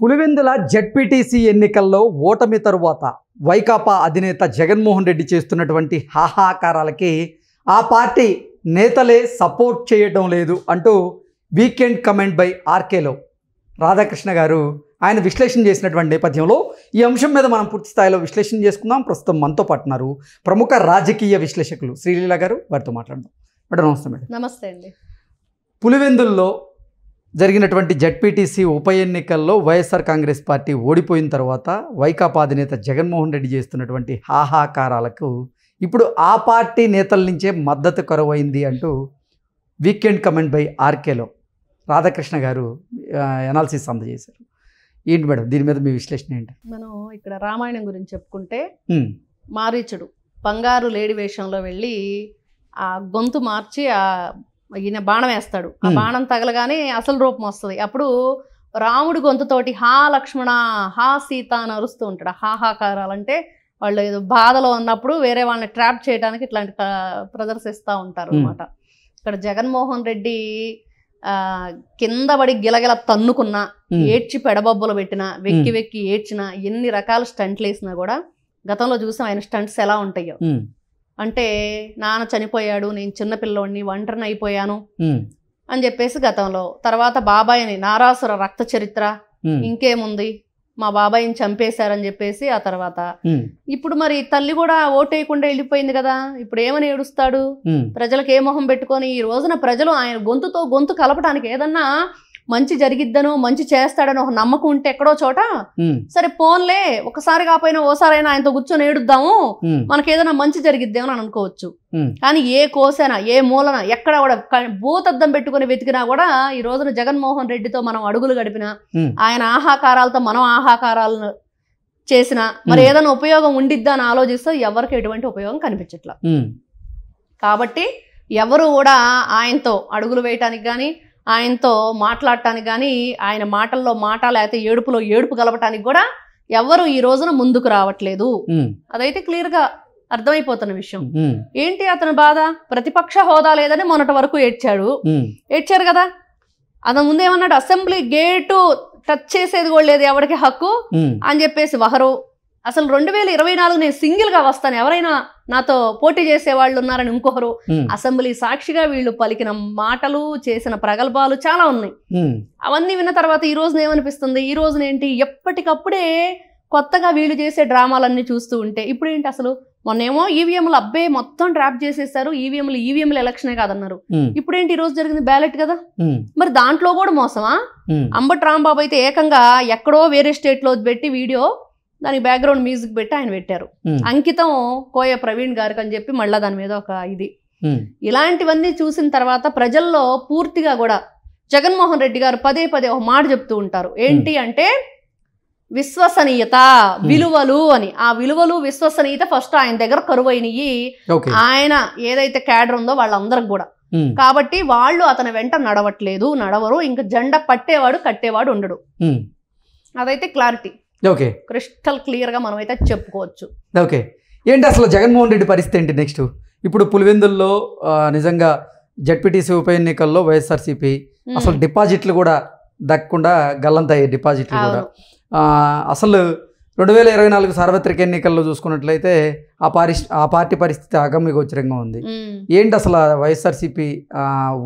Pulivendula ZPTC ఎన్నికల్లో ఓటమి తరువాత వైకాపా అధినేత జగన్మోహన్ రెడ్డి చేస్తున్నటువంటి హాహాకారాలకి ఆ పార్టీ నేతలే సపోర్ట్ చేయడం లేదు అంటూ వీకెండ్ కమెంట్ బై ఆర్కేలో రాధాకృష్ణ గారు ఆయన విశ్లేషణ చేసినటువంటి నేపథ్యంలో ఈ అంశం మీద మనం పూర్తి స్థాయిలో విశ్లేషణ చేసుకుందాం. ప్రస్తుతం మనతో పాటున్నారు ప్రముఖ రాజకీయ విశ్లేషకులు శ్రీలీల గారు. వారితో మాట్లాడదాం. మేడం నమస్తే. మేడం నమస్తే అండి. పులివెందుల్లో జరిగినటువంటి జెడ్పీటీసీ ఉప ఎన్నికల్లో వైఎస్ఆర్ కాంగ్రెస్ పార్టీ ఓడిపోయిన తర్వాత వైకాపా అధినేత జగన్మోహన్ రెడ్డి చేస్తున్నటువంటి హాహాకారాలకు ఇప్పుడు ఆ పార్టీ నేతల నుంచే మద్దతు కరువైంది అంటూ వీకెండ్ కమెంట్ బై ఆర్కేలో రాధాకృష్ణ గారు ఎనాలిసిస్ అందజేశారు. ఏంటి మేడం దీని మీద మీ విశ్లేషణ ఏంటి? మనం ఇక్కడ రామాయణం గురించి చెప్పుకుంటే మారీచుడు బంగారు లేడి వేషంలో వెళ్ళి ఆ గొంతు మార్చి ఈయన బాణం వేస్తాడు. ఆ బాణం తగలగానే అసలు రూపం వస్తుంది. అప్పుడు రాముడి గొంతుతోటి హా లక్ష్మణ హా సీత అని అరుస్తూ ఉంటాడు. హాహాకారాలంటే వాళ్ళు ఏదో బాధలో ఉన్నప్పుడు వేరే వాళ్ళని ట్రాప్ చేయడానికి ఇట్లాంటి ప్రదర్శిస్తూ ఉంటారు అనమాట. ఇక్కడ జగన్మోహన్ రెడ్డి కింద పడి గిలగిల తన్నుకున్నా, ఏడ్చి పెడబొబ్బలు పెట్టినా, వెక్కి వెక్కి ఏడ్చినా, ఎన్ని రకాల స్టంట్లు వేసినా కూడా గతంలో చూసాం ఆయన స్టంట్స్ ఎలా ఉంటాయో. అంటే నాన్న చనిపోయాడు, నేను చిన్నపిల్లోడిని, ఒంటరిని అయిపోయాను అని చెప్పేసి గతంలో. తర్వాత బాబాయిని నారాసుర రక్త చరిత్ర, ఇంకేముంది మా బాబాయిని చంపేశారని చెప్పేసి ఆ తర్వాత. ఇప్పుడు మరి తల్లి కూడా ఓటేయకుండా వెళ్ళిపోయింది కదా, ఇప్పుడు ఏమని ఏడుస్తాడు? ప్రజలకు ఏ మొహం పెట్టుకొని ఈ రోజున ప్రజలు ఆయన గొంతుతో గొంతు కలపడానికి ఏదన్నా మంచి జరిగిద్దనో మంచి చేస్తాడనో ఒక నమ్మకం ఉంటే ఎక్కడో చోట సరే పోన్లే ఒకసారి కాకపోయినా ఓసారైనా ఆయనతో కూర్చొని ఏడుద్దాము, మనకి ఏదైనా మంచి జరిగిద్దేమో అని అనుకోవచ్చు. కానీ ఏ కోసైనా ఏ మూలన ఎక్కడ కూడా భూతద్దం పెట్టుకుని వెతికినా కూడా ఈ రోజున జగన్మోహన్ రెడ్డితో మనం అడుగులు గడిపినా, ఆయన ఆహాకారాలతో మనం ఆహాకారాలను చేసినా మరి ఏదైనా ఉపయోగం ఉండిద్దా అని ఆలోచిస్తే ఎవరికి ఎటువంటి ఉపయోగం కనిపించట్లా. కాబట్టి ఎవరు కూడా ఆయనతో అడుగులు వేయటానికి కానీ, ఆయనతో మాట్లాడటానికి కానీ, ఆయన మాటల్లో మాట లేకపోతే ఏడుపులో ఏడుపు కలపటానికి కూడా ఎవరు ఈ రోజున ముందుకు రావట్లేదు. అదైతే క్లియర్ గా అర్థమైపోతున్న విషయం. ఏంటి అతని బాధ? ప్రతిపక్ష హోదా లేదని మొన్నటి వరకు ఏడ్చారు కదా. అతను ముందేమన్నాడు, అసెంబ్లీ గేటు టచ్ చేసేది కూడా లేదు ఎవరికి హక్కు అని చెప్పేసి వహరు. అసలు 2024 నేను సింగిల్ గా వస్తాను, ఎవరైనా నాతో పోటీ చేసే వాళ్ళు ఉన్నారని ఇంకొకరు. అసెంబ్లీ సాక్షిగా వీళ్ళు పలికిన మాటలు, చేసిన ప్రగల్భాలు చాలా ఉన్నాయి. అవన్నీ విన్న తర్వాత ఈ రోజున ఏమనిపిస్తుంది? ఈ రోజున ఏంటి ఎప్పటికప్పుడే కొత్తగా వీళ్ళు చేసే డ్రామాలన్నీ చూస్తూ ఉంటే ఇప్పుడు ఏంటి అసలు? మొన్నేమో ఈవీఎంలు అబ్బే మొత్తం ట్రాప్ చేసేసారు, ఈవీఎంలు ఎలక్షనే కాదన్నారు. ఇప్పుడేంటి ఈ రోజు జరిగింది బ్యాలెట్ కదా, మరి దాంట్లో కూడా మోసమా? అంబటి రాంబాబు అయితే ఏకంగా ఎక్కడో వేరే స్టేట్ లో పెట్టి వీడియో, దానికి బ్యాక్గ్రౌండ్ మ్యూజిక్ పెట్టి ఆయన పెట్టారు. అంకితం కోయ ప్రవీణ్ గారికి అని చెప్పి మళ్ళా దాని మీద ఒక ఇది. ఇలాంటివన్నీ చూసిన తర్వాత ప్రజల్లో పూర్తిగా కూడా జగన్మోహన్ రెడ్డి గారు పదే పదే ఒక మాట చెప్తూ ఉంటారు. ఏంటి అంటే విశ్వసనీయత, విలువలు అని. ఆ విలువలు విశ్వసనీయత ఫస్ట్ ఆయన దగ్గర కరువైనయి. ఆయన ఏదైతే క్యాడర్ ఉందో వాళ్ళందరికి కూడా. కాబట్టి వాళ్ళు అతని వెంట నడవరు. ఇంకా జెండా పట్టేవాడు కట్టేవాడు ఉండడు. అదైతే క్లారిటీ, ఓకే, క్రిస్టల్ క్లియర్ గా మనం అయితే చెప్పుకోవచ్చు. ఓకే, ఏంటి అసలు జగన్మోహన్ రెడ్డి పరిస్థితి ఏంటి నెక్స్ట్? ఇప్పుడు పులివెందుల్లో నిజంగా జెడ్పీటీసీ ఉప ఎన్నికల్లో వైఎస్ఆర్సీపీ అసలు డిపాజిట్లు కూడా దక్కకుండా గల్లంతయ్యాయి. డిపాజిట్లు కూడా అసలు 2024 సార్వత్రిక ఎన్నికల్లో చూసుకున్నట్లయితే ఆ పార్టీ పరిస్థితి అగమ్యగోచరంగా ఉంది. ఏంటి అసలు వైఎస్ఆర్సీపీ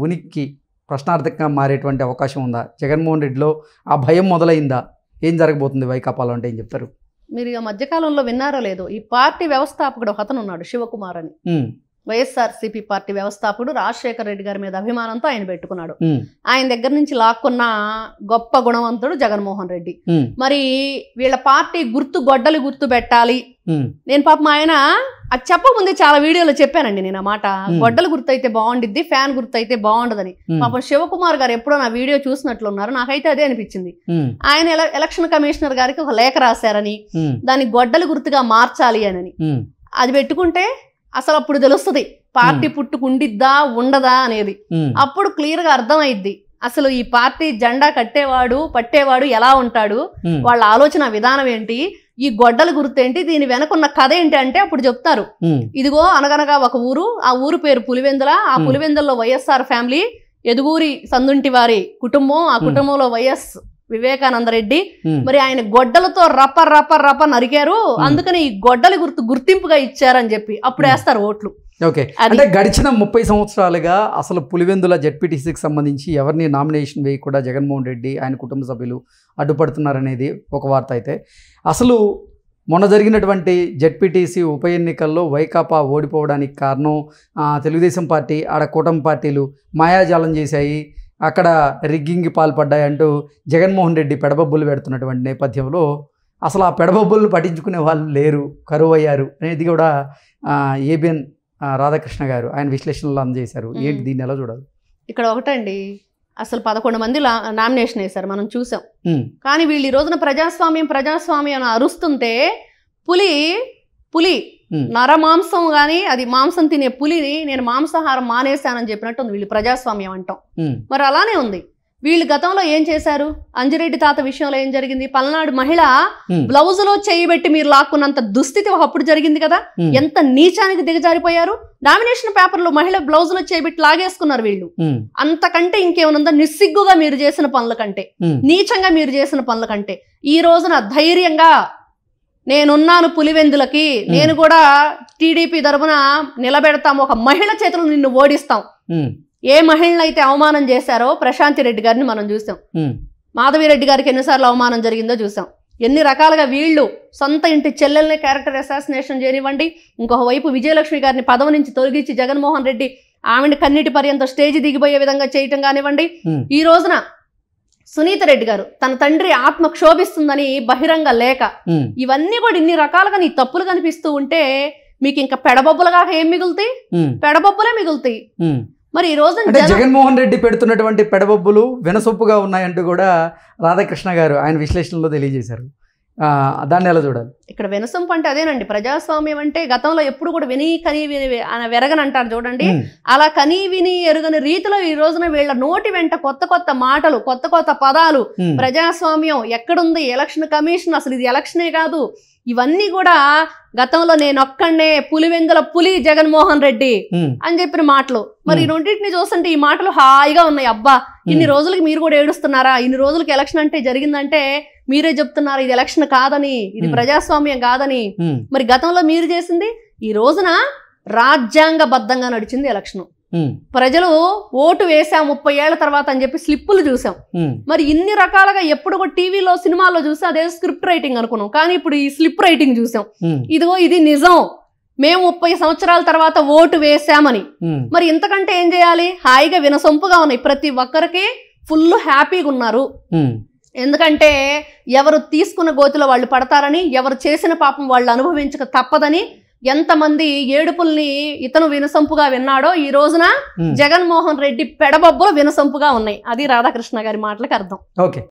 ఉనికి ప్రశ్నార్థకంగా మారేటువంటి అవకాశం ఉందా? జగన్మోహన్ రెడ్డిలో ఆ భయం మొదలైందా? ఏం జరగబోతుంది వైకాపాలో అంటే ఏం చెప్తారు? మీరు ఇక మధ్యకాలంలో విన్నారో లేదో, ఈ పార్టీ వ్యవస్థాపకుడు ఒక అతను ఉన్నాడు, శివకుమార్ అని. వైఎస్ఆర్సీపీ పార్టీ వ్యవస్థాపకుడు రాజశేఖర రెడ్డి గారి మీద అభిమానంతో ఆయన పెట్టుకున్నాడు. ఆయన దగ్గర నుంచి లాక్కున్న గొప్ప గుణవంతుడు జగన్మోహన్ రెడ్డి. మరి వీళ్ళ పార్టీ గొడ్డలి గుర్తు పెట్టాలి. నేను పాపం ఆయన అది చెప్పముందే చాలా వీడియోలో చెప్పానండి నేను ఆ మాట. గొడ్డలు గుర్తు అయితే బాగుండిద్ది, ఫ్యాన్ గుర్తు అయితే బాగుండదని. పాపం శివకుమార్ గారు ఎప్పుడో నా వీడియో చూసినట్లున్నారు. నాకైతే అదే అనిపించింది. ఆయన ఎలక్షన్ కమిషనర్ గారికి ఒక లేఖ రాశారని, దాన్ని గొడ్డలి గుర్తుగా మార్చాలి అని. అది పెట్టుకుంటే అసలు అప్పుడు తెలుస్తుంది పార్టీ పుట్టుకుండిద్దా ఉండదా అనేది. అప్పుడు క్లియర్ గా అర్థమైద్ది అసలు ఈ పార్టీ జెండా కట్టేవాడు పట్టేవాడు ఎలా ఉంటాడు, వాళ్ళ ఆలోచన విధానం ఏంటి, ఈ గొడ్డల గుర్తు ఏంటి, దీని వెనకున్న కథ ఏంటి అంటే అప్పుడు చెప్తారు. ఇదిగో అనగనగా ఒక ఊరు, ఆ ఊరు పేరు పులివెందుల. ఆ పులివెందుల్లో వైఎస్ఆర్ ఫ్యామిలీ, ఎదుగూరి సందుంటి వారి కుటుంబం, ఆ కుటుంబంలో వైఎస్ వివేకానంద రెడ్డి. మరి ఆయన గొడ్డలతో రప నరికారు, అందుకని ఈ గొడ్డలి గుర్తింపుగా ఇచ్చారని చెప్పి అప్పుడు వేస్తారు ఓట్లు. ఓకే, అంటే గడిచిన 30 సంవత్సరాలుగా అసలు పులివెందుల జెడ్పీటీసీకి సంబంధించి ఎవరిని నామినేషన్ వేయకుండా జగన్మోహన్ రెడ్డి ఆయన కుటుంబ సభ్యులు అడ్డుపడుతున్నారనేది ఒక వార్త అయితే, అసలు మొన్న జరిగినటువంటి జెడ్పీటీసీ ఉప ఎన్నికల్లో వైకాపా ఓడిపోవడానికి కారణం తెలుగుదేశం పార్టీ, ఆడ కూటమి పార్టీలు మాయాజాలం చేశాయి, అక్కడ రిగ్గింగ్కి పాల్పడ్డాయి అంటూ జగన్మోహన్ రెడ్డి పెడబొబ్బులు పెడుతున్నటువంటి నేపథ్యంలో అసలు ఆ పెడబొబ్బులు పట్టించుకునే వాళ్ళు లేరు, కరువు అయ్యారు అనేది కూడా ఏబిఎన్ రాధాకృష్ణ గారు ఆయన విశ్లేషణలో అందజేశారు. ఏంటి దీన్ని ఎలా చూడాలి? ఇక్కడ ఒకటండి, అసలు 11 మంది నామినేషన్ వేశారు, మనం చూసాం. కానీ వీళ్ళు ఈ రోజున ప్రజాస్వామ్యం అని అరుస్తుంటే పులి నరమాంసం కానీ అది మాంసం తినే పులిని నేను మాంసాహారం మానేశానని చెప్పినట్టు ఉంది వీళ్ళు ప్రజాస్వామ్యం అంటాం. మరి అలానే ఉంది. వీళ్ళు గతంలో ఏం చేశారు? అంజిరెడ్డి తాత విషయంలో ఏం జరిగింది? పల్నాడు మహిళ బ్లౌజ్ లో చేయబెట్టి మీరు లాక్కున్నంత దుస్థితి ఒకప్పుడు జరిగింది కదా. ఎంత నీచానికి దిగజారిపోయారు. నామినేషన్ పేపర్లో మహిళ బ్లౌజ్ లో చేయబెట్టి లాగేసుకున్నారు వీళ్ళు. అంతకంటే ఇంకేమనుందా? నిస్సిగ్గుగా మీరు చేసిన పనుల కంటే, నీచంగా మీరు చేసిన పనుల కంటే ఈ రోజున ధైర్యంగా నేనున్నాను పులివెందులకి, నేను కూడా టీడీపీ తరపున నిలబెడతాం, ఒక మహిళ చేతులు నిన్ను ఓడిస్తాం. ఏ మహిళను అయితే అవమానం చేశారో ప్రశాంతి రెడ్డి గారిని మనం చూసాం, మాధవిరెడ్డి గారికి ఎన్నిసార్లు అవమానం జరిగిందో చూసాం. ఎన్ని రకాలుగా వీళ్ళు సొంత ఇంటి చెల్లెల్ని క్యారెక్టర్ అసాసినేషన్ చేయనివ్వండి, ఇంకొక వైపు విజయలక్ష్మి గారిని పదవి నుంచి తొలగించి జగన్మోహన్ రెడ్డి ఆమెను కన్నీటి పర్యంతం స్టేజ్ దిగిపోయే విధంగా చేయటం కానివ్వండి. ఈ రోజున సునీత రెడ్డి గారు తన తండ్రి ఆత్మ క్షోభిస్తుందని బహిరంగ లేఖ, ఇవన్నీ కూడా ఇన్ని రకాలుగా నీ తప్పులు కనిపిస్తూ ఉంటే మీకు ఇంకా పెడబొబ్బలుగా ఏం మిగులుతాయి? పెడబొబ్బలే మిగులుతాయి. మరి ఈ రోజు జగన్మోహన్ రెడ్డి పెడుతున్నటువంటి పెడబొబ్బులు వినసొప్పుగా ఉన్నాయంటూ కూడా రాధాకృష్ణ గారు ఆయన విశ్లేషణలో తెలియజేశారు. దాన్ని ఎలా చూడాలి? ఇక్కడ వినసొంపు అంటే అదేనండి, ప్రజాస్వామ్యం అంటే గతంలో ఎప్పుడు కూడా విని కని విని వెరగని అంటారు చూడండి, అలా కని విని ఎరుగని రీతిలో ఈ రోజున వీళ్ళ నోటి వెంట కొత్త కొత్త మాటలు, కొత్త కొత్త పదాలు. ప్రజాస్వామ్యం ఎక్కడుంది? ఎలక్షన్ కమిషన్, అసలు ఇది ఎలక్షనే కాదు. ఇవన్నీ కూడా గతంలో నేనొక్కడే పులివెందుల పులి జగన్మోహన్ రెడ్డి అని చెప్పిన మాటలు. మరి రెండింటిని చూస్తుంటే ఈ మాటలు హాయిగా ఉన్నాయి. అబ్బా, ఇన్ని రోజులకి మీరు కూడా ఏడుస్తున్నారా? ఇన్ని రోజులకి ఎలక్షన్ అంటే జరిగిందంటే మీరే చెప్తున్నారు ఇది ఎలక్షన్ కాదని, ఇది ప్రజాస్వామ్యం కాదని. మరి గతంలో మీరు చేసింది, ఈ రోజున రాజ్యాంగబద్ధంగా నడిచింది ఎలక్షన్. ప్రజలు ఓటు వేసాం 30 ఏళ్ల తర్వాత అని చెప్పి స్లిప్పులు చూసాం. మరి ఇన్ని రకాలుగా ఎప్పుడు కూడా టీవీలో సినిమాల్లో చూసాం అదే స్క్రిప్ట్ రైటింగ్ అనుకున్నాం, కానీ ఇప్పుడు ఈ స్లిప్ రైటింగ్ చూసాం. ఇదిగో ఇది నిజం, మేము 30 సంవత్సరాల తర్వాత ఓటు వేసామని. మరి ఇంతకంటే ఏం చేయాలి? హాయిగా వినసొంపుగా ఉన్నాయి, ప్రతి ఒక్కరికి ఫుల్ హ్యాపీగా ఉన్నారు. ఎందుకంటే ఎవరు తీసుకున్న గోతిలో వాళ్ళు పడతారని, ఎవరు చేసిన పాపం వాళ్ళు అనుభవించక తప్పదని ఎంతమంది ఏడుపుల్ని ఇతను వినసొంపుగా విన్నాడో ఈ రోజున జగన్మోహన్ రెడ్డి పెడబొబ్బులు వినసొంపుగా ఉన్నాయి. అది రాధాకృష్ణ గారి మాటలకు అర్థం. ఓకే.